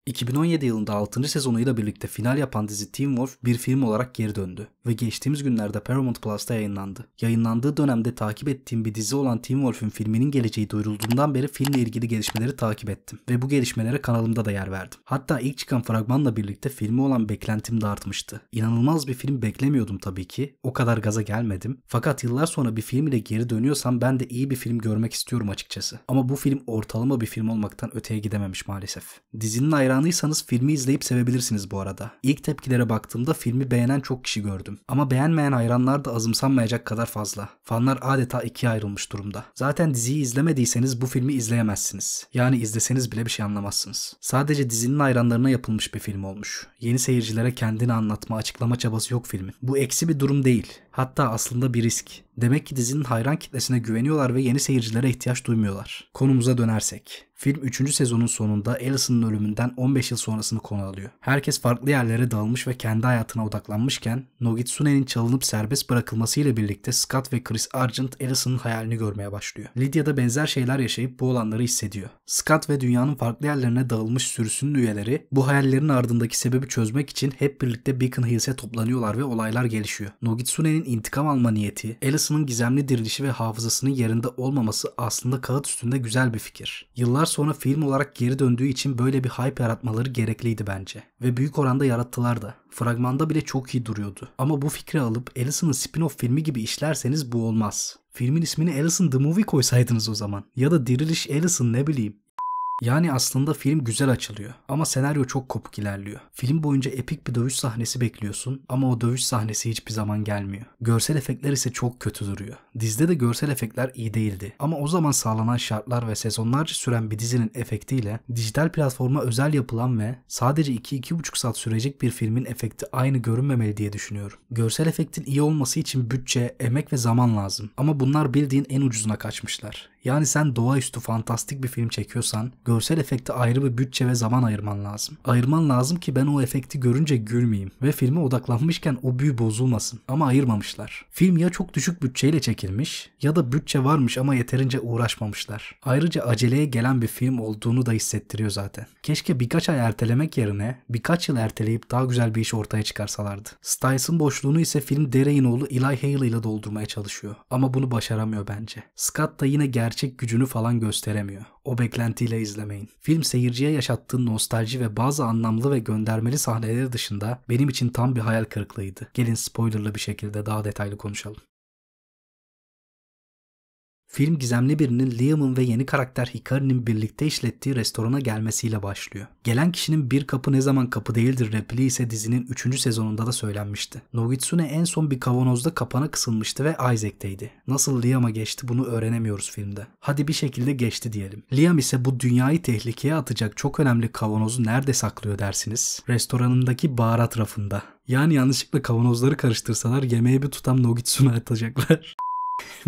2017 yılında 6. sezonuyla birlikte final yapan dizi Teen Wolf bir film olarak geri döndü ve geçtiğimiz günlerde Paramount Plus'ta yayınlandı. Yayınlandığı dönemde takip ettiğim bir dizi olan Teen Wolf'ün filminin geleceği duyurulduğundan beri filmle ilgili gelişmeleri takip ettim ve bu gelişmelere kanalımda da yer verdim. Hatta ilk çıkan fragmanla birlikte filmi olan beklentim de artmıştı. İnanılmaz bir film beklemiyordum tabii ki, o kadar gaza gelmedim. Fakat yıllar sonra bir film ile geri dönüyorsam ben de iyi bir film görmek istiyorum açıkçası. Ama bu film ortalama bir film olmaktan öteye gidememiş maalesef. Dizinin hayranıysanız filmi izleyip sevebilirsiniz bu arada. İlk tepkilere baktığımda filmi beğenen çok kişi gördüm. Ama beğenmeyen hayranlar da azımsanmayacak kadar fazla. Fanlar adeta ikiye ayrılmış durumda. Zaten diziyi izlemediyseniz bu filmi izleyemezsiniz. Yani izleseniz bile bir şey anlamazsınız. Sadece dizinin hayranlarına yapılmış bir film olmuş. Yeni seyircilere kendini anlatma, açıklama çabası yok filmin. Bu eksi bir durum değil. Hatta aslında bir risk. Demek ki dizinin hayran kitlesine güveniyorlar ve yeni seyircilere ihtiyaç duymuyorlar. Konumuza dönersek. Film 3. sezonun sonunda Allison'ın ölümünden 15 yıl sonrasını konu alıyor. Herkes farklı yerlere dağılmış ve kendi hayatına odaklanmışken Nogitsune'nin çalınıp serbest bırakılmasıyla birlikte Scott ve Chris Argent Allison'ın hayalini görmeye başlıyor. Lydia da benzer şeyler yaşayıp bu olanları hissediyor. Scott ve dünyanın farklı yerlerine dağılmış sürüsünün üyeleri bu hayallerin ardındaki sebebi çözmek için hep birlikte Beacon Hills'e toplanıyorlar ve olaylar gelişiyor. Nogitsune'nin intikam alma niyeti, Allison'ın gizemli dirilişi ve hafızasının yerinde olmaması aslında kağıt üstünde güzel bir fikir. Yıllar sonra film olarak geri döndüğü için böyle bir hype yaratmaları gerekliydi bence. Ve büyük oranda yarattılar da. Fragmanda bile çok iyi duruyordu. Ama bu fikri alıp Allison'ın spin-off filmi gibi işlerseniz bu olmaz. Filmin ismini Allison The Movie koysaydınız o zaman. Ya da Diriliş Allison, ne bileyim. Yani aslında film güzel açılıyor ama senaryo çok kopuk ilerliyor. Film boyunca epik bir dövüş sahnesi bekliyorsun ama o dövüş sahnesi hiçbir zaman gelmiyor. Görsel efektler ise çok kötü duruyor. Dizide de görsel efektler iyi değildi ama o zaman sağlanan şartlar ve sezonlarca süren bir dizinin efektiyle dijital platforma özel yapılan ve sadece 2-2,5 saat sürecek bir filmin efekti aynı görünmemeli diye düşünüyorum. Görsel efektin iyi olması için bütçe, emek ve zaman lazım ama bunlar bildiğin en ucuzuna kaçmışlar. Yani sen doğaüstü fantastik bir film çekiyorsan görsel efekte ayrı bir bütçe ve zaman ayırman lazım. Ayırman lazım ki ben o efekti görünce gülmeyeyim ve filme odaklanmışken o büyü bozulmasın. Ama ayırmamışlar. Film ya çok düşük bütçeyle çekilmiş ya da bütçe varmış ama yeterince uğraşmamışlar. Ayrıca aceleye gelen bir film olduğunu da hissettiriyor zaten. Keşke birkaç ay ertelemek yerine birkaç yıl erteleyip daha güzel bir iş ortaya çıkarsalardı. Styles'ın boşluğunu ise film Derek'in oğlu Eli Hale ile doldurmaya çalışıyor. Ama bunu başaramıyor bence. Scott da yine gerçek gücünü falan gösteremiyor. O beklentiyle izlemeyin. Film seyirciye yaşattığı nostalji ve bazı anlamlı ve göndermeli sahneleri dışında benim için tam bir hayal kırıklığıydı. Gelin spoilerlı bir şekilde daha detaylı konuşalım. Film gizemli birinin Liam'ın ve yeni karakter Hikari'nin birlikte işlettiği restorana gelmesiyle başlıyor. Gelen kişinin bir kapı ne zaman kapı değildir repliği ise dizinin 3. sezonunda da söylenmişti. Nogitsune en son bir kavanozda kapana kısılmıştı ve Isaac'teydi. Nasıl Liam'a geçti bunu öğrenemiyoruz filmde. Hadi bir şekilde geçti diyelim. Liam ise bu dünyayı tehlikeye atacak çok önemli kavanozu nerede saklıyor dersiniz? Restoranındaki baharat rafında. Yani yanlışlıkla kavanozları karıştırsalar yemeğe bir tutam Nogitsune atacaklar.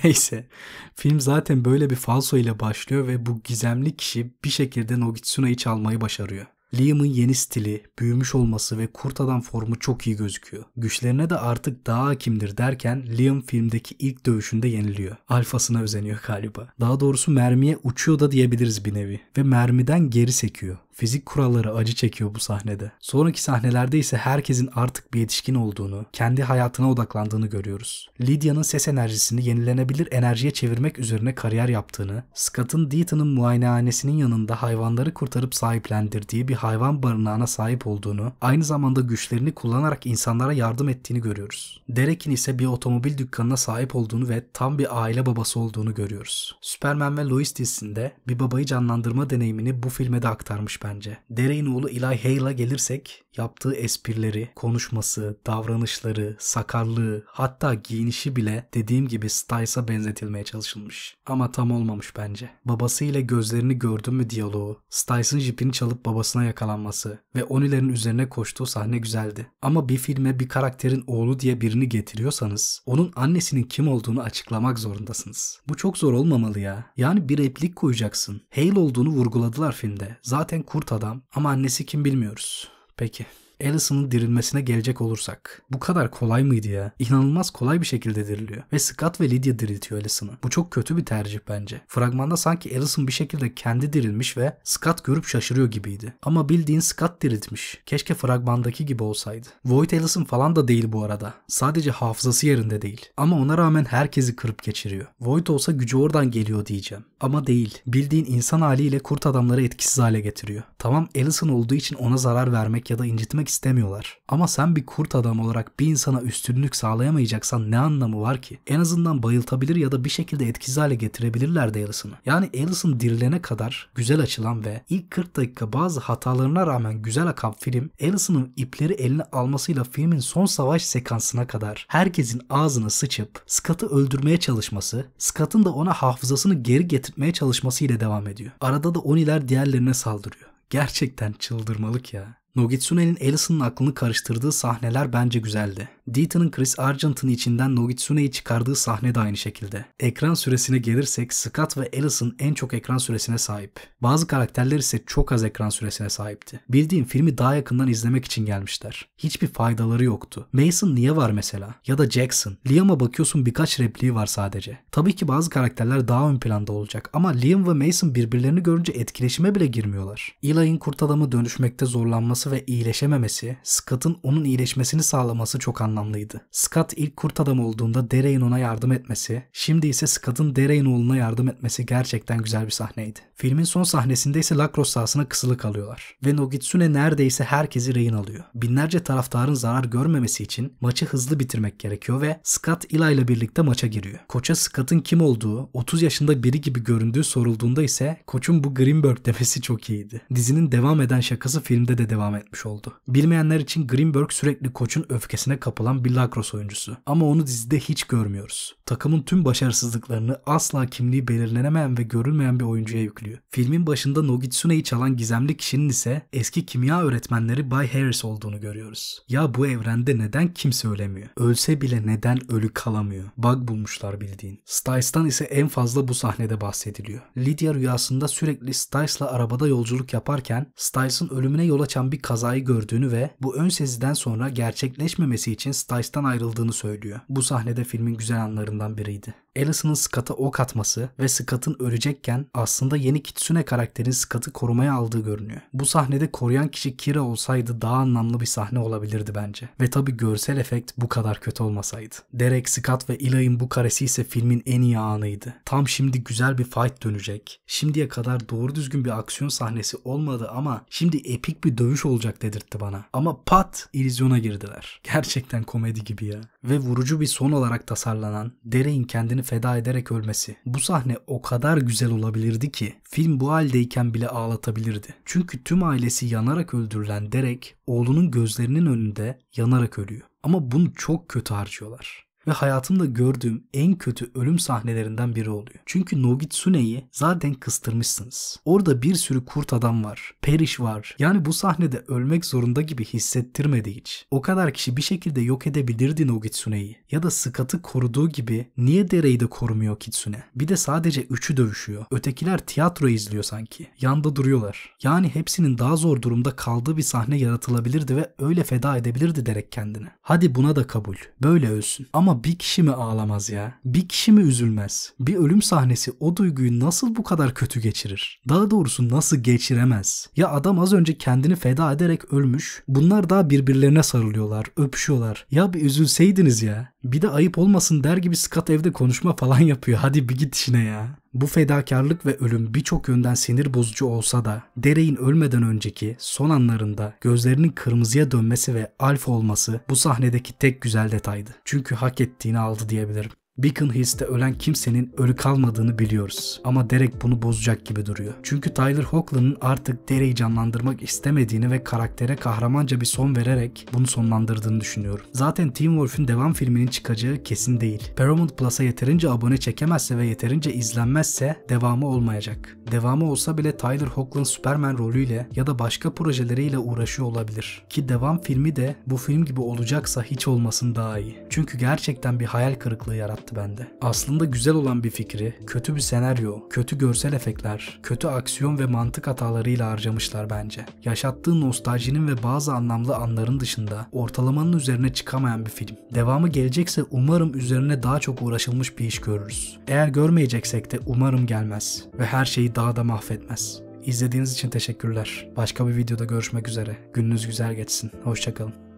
Neyse, film zaten böyle bir falso ile başlıyor ve bu gizemli kişi bir şekilde Nogitsune'yi çalmayı başarıyor. Liam'ın yeni stili, büyümüş olması ve kurt adam formu çok iyi gözüküyor. Güçlerine de artık daha hakimdir derken Liam filmdeki ilk dövüşünde yeniliyor. Alfasına özeniyor galiba. Daha doğrusu mermiye uçuyor da diyebiliriz bir nevi. Ve mermiden geri sekiyor. Fizik kuralları acı çekiyor bu sahnede. Sonraki sahnelerde ise herkesin artık bir yetişkin olduğunu, kendi hayatına odaklandığını görüyoruz. Lydia'nın ses enerjisini yenilenebilir enerjiye çevirmek üzerine kariyer yaptığını, Scott'ın Deaton'ın muayenehanesinin yanında hayvanları kurtarıp sahiplendirdiği bir hayvan barınağına sahip olduğunu, aynı zamanda güçlerini kullanarak insanlara yardım ettiğini görüyoruz. Derek'in ise bir otomobil dükkanına sahip olduğunu ve tam bir aile babası olduğunu görüyoruz. Superman ve Lois dizisinde bir babayı canlandırma deneyimini bu filme de aktarmış bence. Derek'in oğlu Eli Hale'a gelirsek yaptığı esprileri, konuşması, davranışları, sakarlığı, hatta giyinişi bile dediğim gibi Styles'a benzetilmeye çalışılmış. Ama tam olmamış bence. Babasıyla gözlerini gördün mü diyaloğu, Styles'ın jipini çalıp babasına yakalanması ve Oni'lerin üzerine koştuğu sahne güzeldi. Ama bir filme bir karakterin oğlu diye birini getiriyorsanız onun annesinin kim olduğunu açıklamak zorundasınız. Bu çok zor olmamalı ya. Yani bir replik koyacaksın. Hale olduğunu vurguladılar filmde. Zaten kurt adam ama annesi kim bilmiyoruz. Peki. Allison'ın dirilmesine gelecek olursak. Bu kadar kolay mıydı ya? İnanılmaz kolay bir şekilde diriliyor. Ve Scott ve Lydia diriltiyor Allison'ı. Bu çok kötü bir tercih bence. Fragmanda sanki Allison bir şekilde kendi dirilmiş ve Scott görüp şaşırıyor gibiydi. Ama bildiğin Scott diriltmiş. Keşke fragmandaki gibi olsaydı. Voight Allison falan da değil bu arada. Sadece hafızası yerinde değil. Ama ona rağmen herkesi kırıp geçiriyor. Voight olsa gücü oradan geliyor diyeceğim. Ama değil. Bildiğin insan haliyle kurt adamları etkisiz hale getiriyor. Tamam, Allison olduğu için ona zarar vermek ya da incitmek istemiyorlar. Ama sen bir kurt adam olarak bir insana üstünlük sağlayamayacaksan ne anlamı var ki? En azından bayıltabilir ya da bir şekilde etkisiz hale getirebilirlerdi Allison'ı. Yani Allison dirilene kadar güzel açılan ve ilk 40 dakika bazı hatalarına rağmen güzel akan film, Allison'ın ipleri eline almasıyla filmin son savaş sekansına kadar herkesin ağzına sıçıp Scott'ı öldürmeye çalışması, Scott'ın da ona hafızasını geri getirmeye çalışması ile devam ediyor. Arada da Oni'ler diğerlerine saldırıyor. Gerçekten çıldırmalık ya. Nogitsune'nin Allison'ın aklını karıştırdığı sahneler bence güzeldi. Deaton'ın Chris Argent'ın içinden Nogitsune'yi çıkardığı sahne de aynı şekilde. Ekran süresine gelirsek Scott ve Allison en çok ekran süresine sahip. Bazı karakterler ise çok az ekran süresine sahipti. Bildiğin filmi daha yakından izlemek için gelmişler. Hiçbir faydaları yoktu. Mason niye var mesela? Ya da Jackson. Liam'a bakıyorsun birkaç repliği var sadece. Tabii ki bazı karakterler daha ön planda olacak ama Liam ve Mason birbirlerini görünce etkileşime bile girmiyorlar. Eli'nin kurt adamı dönüşmekte zorlanması ve iyileşememesi, Scott'ın onun iyileşmesini sağlaması çok anlamlıydı. Scott ilk kurt adam olduğunda Derek'in ona yardım etmesi, şimdi ise Scott'ın Derek'in oğluna yardım etmesi gerçekten güzel bir sahneydi. Filmin son sahnesinde ise lacrosse sahasına kısılı kalıyorlar ve Nogitsune neredeyse herkesi rehin alıyor. Binlerce taraftarın zarar görmemesi için maçı hızlı bitirmek gerekiyor ve Scott Eli ile birlikte maça giriyor. Koça Scott'ın kim olduğu, 30 yaşında biri gibi göründüğü sorulduğunda ise koçun bu Greenberg demesi çok iyiydi. Dizinin devam eden şakası filmde de devam etmiş oldu. Bilmeyenler için Greenberg sürekli koçun öfkesine kapılan bir lacrosse oyuncusu. Ama onu dizide hiç görmüyoruz. Takımın tüm başarısızlıklarını asla kimliği belirlenemeyen ve görülmeyen bir oyuncuya yüklüyor. Filmin başında Nogitsune'yi çalan gizemli kişinin ise eski kimya öğretmenleri Bay Harris olduğunu görüyoruz. Ya bu evrende neden kimse ölemiyor? Ölse bile neden ölü kalamıyor? Bug bulmuşlar bildiğin. Styles'tan ise en fazla bu sahnede bahsediliyor. Lydia rüyasında sürekli Styles'la arabada yolculuk yaparken Styles'ın ölümüne yol açan bir kazayı gördüğünü ve bu ön seziden sonra gerçekleşmemesi için Styles'tan ayrıldığını söylüyor. Bu sahnede filmin güzel anlarından biriydi. Allison'ın Scott'a ok atması ve Scott'ın ölecekken aslında yeni Kitsune karakterin Scott'ı korumaya aldığı görünüyor. Bu sahnede koruyan kişi Kira olsaydı daha anlamlı bir sahne olabilirdi bence. Ve tabi görsel efekt bu kadar kötü olmasaydı. Derek, Scott ve Eli'nin bu karesi ise filmin en iyi anıydı. Tam şimdi güzel bir fight dönecek. Şimdiye kadar doğru düzgün bir aksiyon sahnesi olmadı ama şimdi epik bir dövüş olacak dedirtti bana. Ama pat illüzyona girdiler. Gerçekten komedi gibi ya. Ve vurucu bir son olarak tasarlanan Derek'in kendini feda ederek ölmesi. Bu sahne o kadar güzel olabilirdi ki film bu haldeyken bile ağlatabilirdi. Çünkü tüm ailesi yanarak öldürülen Derek oğlunun gözlerinin önünde yanarak ölüyor. Ama bunu çok kötü harcıyorlar. Ve hayatımda gördüğüm en kötü ölüm sahnelerinden biri oluyor. Çünkü Nogitsune'yi zaten kıstırmışsınız. Orada bir sürü kurt adam var. Perish var. Yani bu sahnede ölmek zorunda gibi hissettirmedi hiç. O kadar kişi bir şekilde yok edebilirdi Nogitsune'yi. Ya da Scott'ı koruduğu gibi niye Dere'yi de korumuyor Kitsune? Bir de sadece üçü dövüşüyor. Ötekiler tiyatro izliyor sanki. Yanda duruyorlar. Yani hepsinin daha zor durumda kaldığı bir sahne yaratılabilirdi ve öyle feda edebilirdi Derek kendini. Hadi buna da kabul. Böyle ölsün. Ama bir kişi mi ağlamaz ya? Bir kişi mi üzülmez? Bir ölüm sahnesi o duyguyu nasıl bu kadar kötü geçirir? Daha doğrusu nasıl geçiremez? Ya adam az önce kendini feda ederek ölmüş. Bunlar daha birbirlerine sarılıyorlar, öpüşüyorlar. Ya bir üzülseydiniz ya. Bir de ayıp olmasın der gibi Scott evde konuşma falan yapıyor. Hadi bir git işine ya. Bu fedakarlık ve ölüm birçok yönden sinir bozucu olsa da Derek'in ölmeden önceki son anlarında gözlerinin kırmızıya dönmesi ve alfa olması bu sahnedeki tek güzel detaydı. Çünkü hak ettiğini aldı diyebilirim. Beacon Hills'te ölen kimsenin ölü kalmadığını biliyoruz. Ama Derek bunu bozacak gibi duruyor. Çünkü Tyler Hoechlin'in artık Derek'i canlandırmak istemediğini ve karaktere kahramanca bir son vererek bunu sonlandırdığını düşünüyorum. Zaten Teen Wolf'ün devam filminin çıkacağı kesin değil. Paramount Plus'a yeterince abone çekemezse ve yeterince izlenmezse devamı olmayacak. Devamı olsa bile Tyler Hoechlin Superman rolüyle ya da başka projeleriyle uğraşıyor olabilir. Ki devam filmi de bu film gibi olacaksa hiç olmasın daha iyi. Çünkü gerçekten bir hayal kırıklığı yarattı yarattı bende. Aslında güzel olan bir fikri, kötü bir senaryo, kötü görsel efektler, kötü aksiyon ve mantık hatalarıyla harcamışlar bence. Yaşattığı nostaljinin ve bazı anlamlı anların dışında ortalamanın üzerine çıkamayan bir film. Devamı gelecekse umarım üzerine daha çok uğraşılmış bir iş görürüz. Eğer görmeyeceksek de umarım gelmez ve her şeyi daha da mahvetmez. İzlediğiniz için teşekkürler. Başka bir videoda görüşmek üzere. Gününüz güzel geçsin. Hoşça kalın.